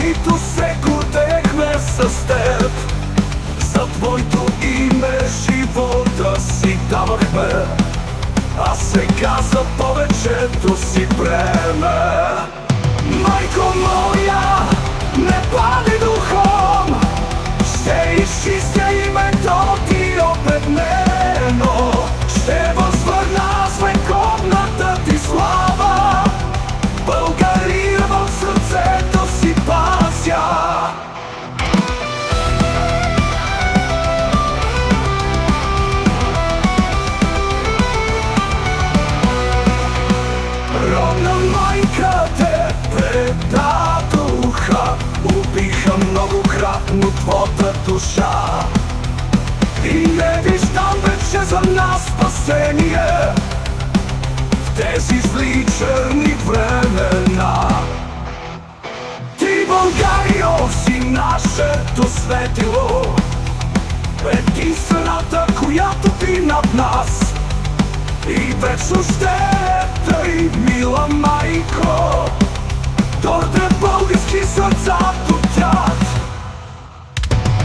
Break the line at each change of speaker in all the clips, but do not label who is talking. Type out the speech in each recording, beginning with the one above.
които се гордехме с теб. За твоето име живота си давахме, а сега за повечето си бреме. Майко моя, не падай духом, ще изчистя името ти обеднено. Ще възвърна с вековната ти слава, България в сърцето си пазя. Родна майка те предадоха, убиха многократно твоята душа. И не виждам вече за нас спасение в тези зли черни времена. Ти, Българио, си нашето светило, единствената, която ти над нас. И вечно ще тъй, мила майко, дойде български сърца тотят.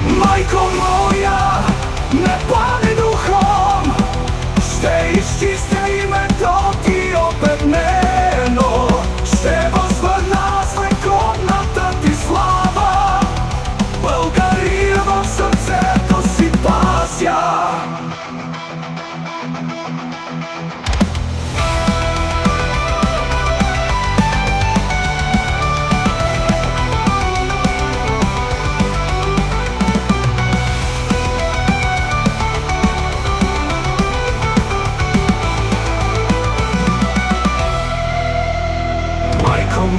Майко моя, не падай духом, ще изчистя името ти обеднено. Ще възвърна с вековната ти слава, България в сърцето си пазя.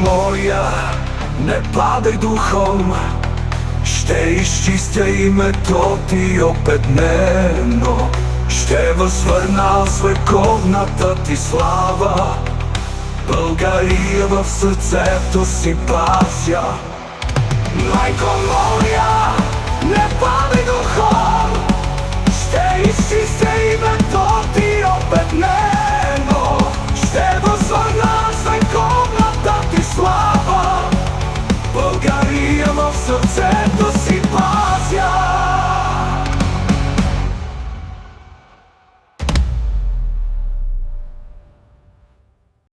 Моя, не падай духом, ще изчистя името ти обеднено. Ще възвърна с вековната ти слава, България в сърцето си пазя. Майко моя, не падай духом, ще изчистя името ти обеднено.